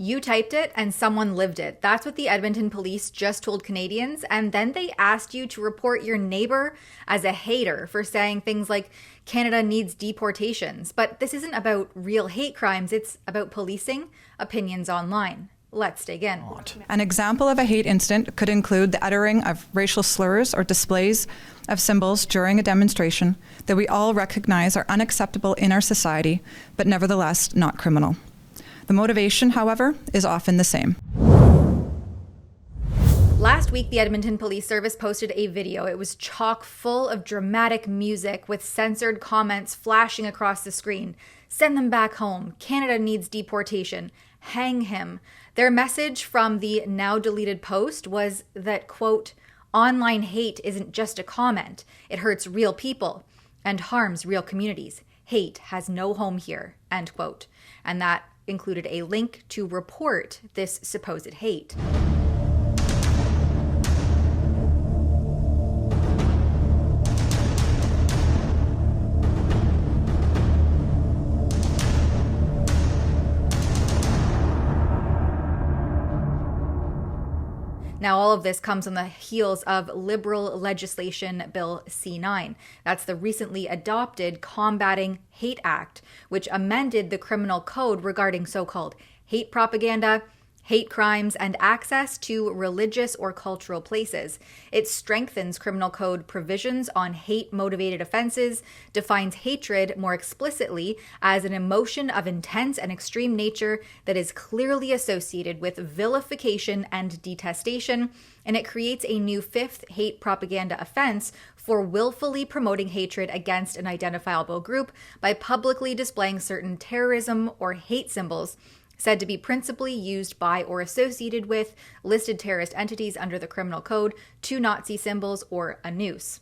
You typed it and someone lived it. That's what the Edmonton Police just told Canadians. And then they asked you to report your neighbor as a hater for saying things like Canada needs deportations. But this isn't about real hate crimes. It's about policing opinions online. Let's dig in. An example of a hate incident could include the uttering of racial slurs or displays of symbols during a demonstration that we all recognize are unacceptable in our society, but nevertheless not criminal. The motivation, however, is often the same. Last week, the Edmonton Police Service posted a video. It was chock full of dramatic music with censored comments flashing across the screen. Send them back home. Canada needs deportation. Hang him. Their message from the now deleted post was that, quote, online hate isn't just a comment. It hurts real people and harms real communities. Hate has no home here, end quote. And that included a link to report this supposed hate. Now, all of this comes on the heels of Liberal legislation Bill C9. That's the recently adopted Combating Hate Act, which amended the criminal code regarding so-called hate propaganda, hate crimes, and access to religious or cultural places. It strengthens criminal code provisions on hate-motivated offenses, defines hatred more explicitly as an emotion of intense and extreme nature that is clearly associated with vilification and detestation, and it creates a new fifth hate propaganda offense for willfully promoting hatred against an identifiable group by publicly displaying certain terrorism or hate symbols said to be principally used by or associated with listed terrorist entities under the criminal code, two Nazi symbols, or a noose.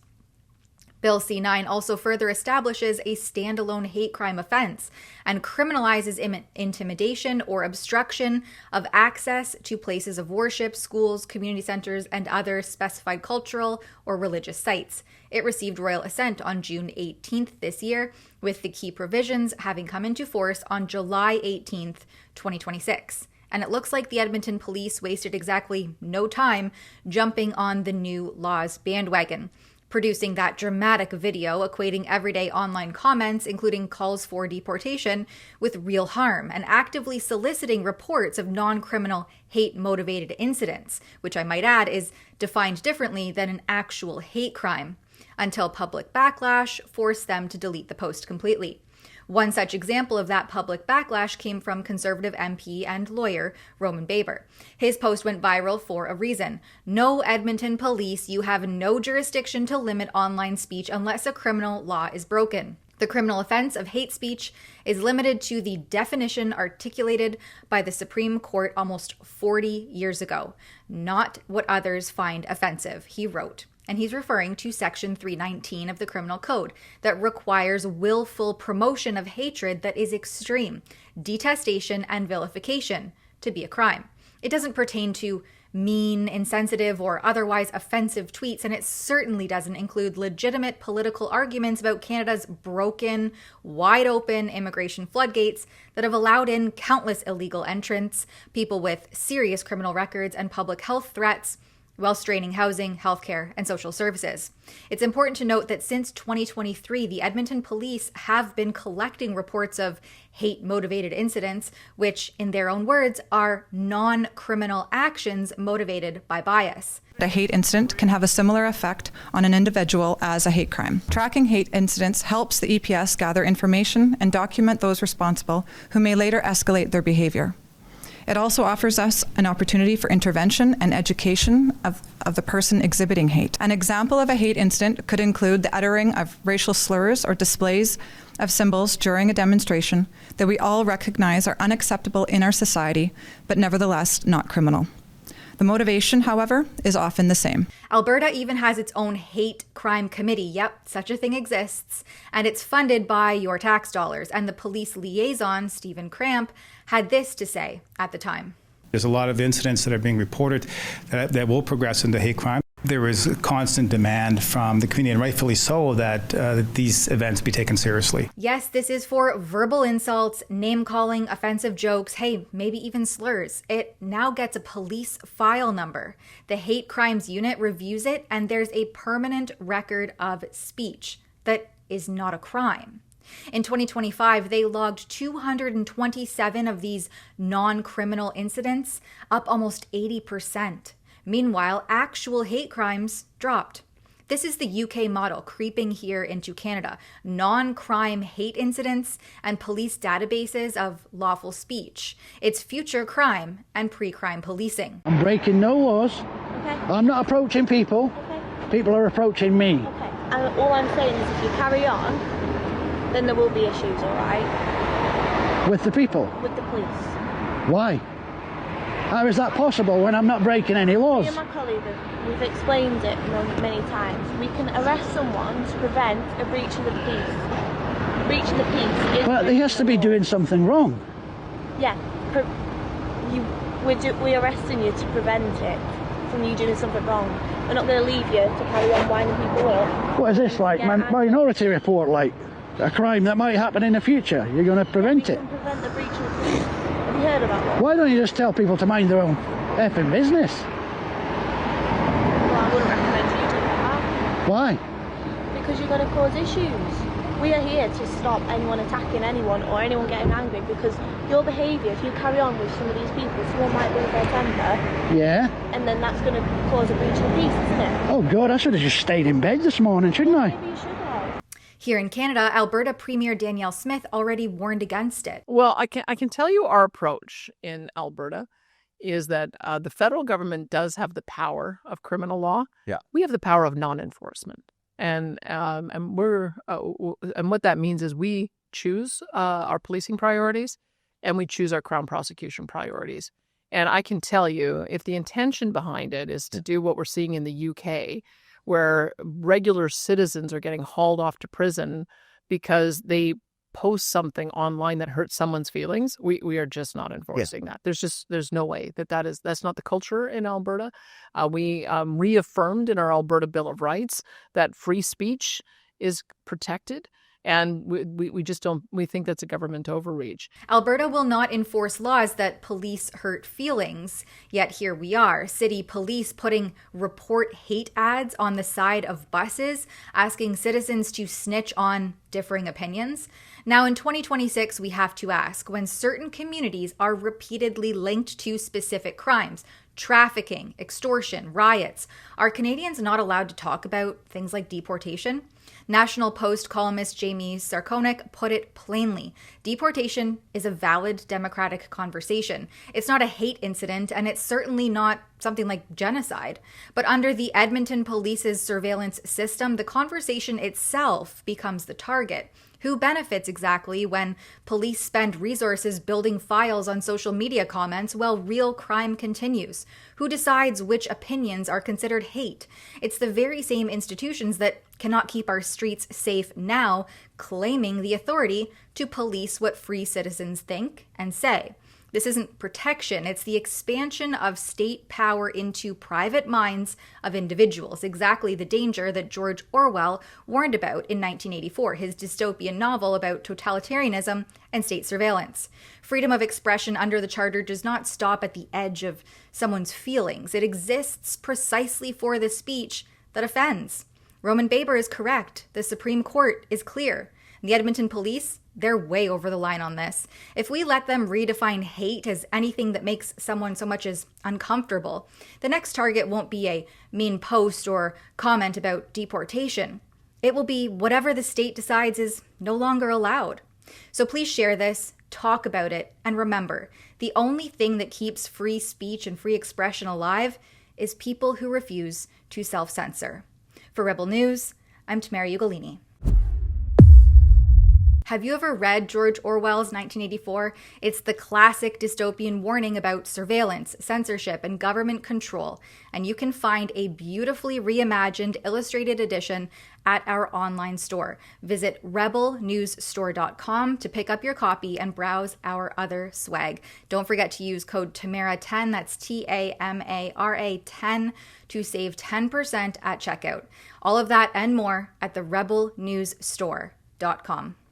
Bill C9 also further establishes a standalone hate crime offense and criminalizes intimidation or obstruction of access to places of worship, schools, community centers, and other specified cultural or religious sites. It received royal assent on June 18th this year, with the key provisions having come into force on July 18th, 2026. And it looks like the Edmonton Police wasted exactly no time jumping on the new law's bandwagon, producing that dramatic video equating everyday online comments, including calls for deportation, with real harm, and actively soliciting reports of non-criminal hate-motivated incidents, which I might add is defined differently than an actual hate crime, until public backlash forced them to delete the post completely. One such example of that public backlash came from Conservative MP and lawyer Roman Baber. His post went viral for a reason. No, Edmonton Police, you have no jurisdiction to limit online speech unless a criminal law is broken. The criminal offense of hate speech is limited to the definition articulated by the Supreme Court almost 40 years ago, not what others find offensive, he wrote. And he's referring to Section 319 of the Criminal Code that requires willful promotion of hatred that is extreme, detestation, and vilification to be a crime. It doesn't pertain to mean, insensitive, or otherwise offensive tweets, and it certainly doesn't include legitimate political arguments about Canada's broken, wide-open immigration floodgates that have allowed in countless illegal entrants, people with serious criminal records, and public health threats, while straining housing, healthcare, and social services. It's important to note that since 2023, the Edmonton Police have been collecting reports of hate-motivated incidents, which, in their own words, are non-criminal actions motivated by bias. A hate incident can have a similar effect on an individual as a hate crime. Tracking hate incidents helps the EPS gather information and document those responsible who may later escalate their behavior. It also offers us an opportunity for intervention and education of the person exhibiting hate. An example of a hate incident could include the uttering of racial slurs or displays of symbols during a demonstration that we all recognize are unacceptable in our society, but nevertheless not criminal. The motivation, however, is often the same. Alberta even has its own hate crime committee. Yep, such a thing exists. And it's funded by your tax dollars. And the police liaison, Stephen Cramp, had this to say at the time. There's a lot of incidents that are being reported that will progress into hate crime. There was a constant demand from the community, and rightfully so, that these events be taken seriously. Yes, this is for verbal insults, name-calling, offensive jokes, hey, maybe even slurs. It now gets a police file number. The Hate Crimes Unit reviews it, and there's a permanent record of speech that is not a crime. In 2025, they logged 227 of these non-criminal incidents, up almost 80%. Meanwhile, actual hate crimes dropped. This is the UK model creeping here into Canada. Non-crime hate incidents and police databases of lawful speech. It's future crime and pre-crime policing. I'm breaking no laws. Okay. I'm not approaching people. Okay. People are approaching me. Okay. And all I'm saying is if you carry on, then there will be issues, all right? With the people? With the police. Why? How is that possible when I'm not breaking any laws? Me and my colleague, we've explained it many times. We can arrest someone to prevent a breach of the peace. Breach of the peace is... But he has to be doing something wrong. Yeah. We're arresting you to prevent it from you doing something wrong. We're not going to leave you to carry on winding people up. What is this, like Minority Report, like a crime that might happen in the future? You're going to prevent it? We can prevent the breach of the peace. Have you heard of that one? Why don't you just tell people to mind their own effing business? Well, I wouldn't recommend you doing that. Why? Because you're going to cause issues. We are here to stop anyone attacking anyone or anyone getting angry, because your behaviour, if you carry on with some of these people, someone might lose their temper. Yeah. And then that's going to cause a breach of the peace, isn't it? Oh God, I should have just stayed in bed this morning, shouldn't I? Maybe you should have. Here in Canada, Alberta Premier Danielle Smith already warned against it. Well, I can tell you our approach in Alberta is that the federal government does have the power of criminal law. Yeah. We have the power of non-enforcement. And what that means is we choose our policing priorities and we choose our Crown prosecution priorities. And I can tell you, if the intention behind it is to do what we're seeing in the UK, where regular citizens are getting hauled off to prison because they post something online that hurts someone's feelings, we are just not enforcing that. There's no way that's not the culture in Alberta. We reaffirmed in our Alberta Bill of Rights that free speech is protected. And we just don't, we think that's a government overreach. Alberta will not enforce laws that police hurt feelings, yet here we are. City police putting report hate ads on the side of buses, asking citizens to snitch on differing opinions. Now in 2026, we have to ask, when certain communities are repeatedly linked to specific crimes, trafficking, extortion, riots, are Canadians not allowed to talk about things like deportation? National Post columnist Jamie Sarkonik put it plainly. Deportation is a valid democratic conversation. It's not a hate incident, and it's certainly not something like genocide. But under the Edmonton Police's surveillance system, the conversation itself becomes the target. Who benefits exactly when police spend resources building files on social media comments while real crime continues? Who decides which opinions are considered hate? It's the very same institutions that cannot keep our streets safe now, claiming the authority to police what free citizens think and say. This isn't protection, it's the expansion of state power into private minds of individuals, exactly the danger that George Orwell warned about in 1984, his dystopian novel about totalitarianism and state surveillance. Freedom of expression under the Charter does not stop at the edge of someone's feelings. It exists precisely for the speech that offends. Roman Baber is correct. The Supreme Court is clear. The Edmonton Police, they're way over the line on this. If we let them redefine hate as anything that makes someone so much as uncomfortable, the next target won't be a mean post or comment about deportation. It will be whatever the state decides is no longer allowed. So please share this, talk about it, and remember, the only thing that keeps free speech and free expression alive is people who refuse to self-censor. For Rebel News, I'm Tamara Ugolini. Have you ever read George Orwell's 1984? It's the classic dystopian warning about surveillance, censorship, and government control. And you can find a beautifully reimagined illustrated edition at our online store. Visit rebelnewsstore.com to pick up your copy and browse our other swag. Don't forget to use code TAMARA10, that's TAMARA 10, to save 10% at checkout. All of that and more at the rebelnewsstore.com.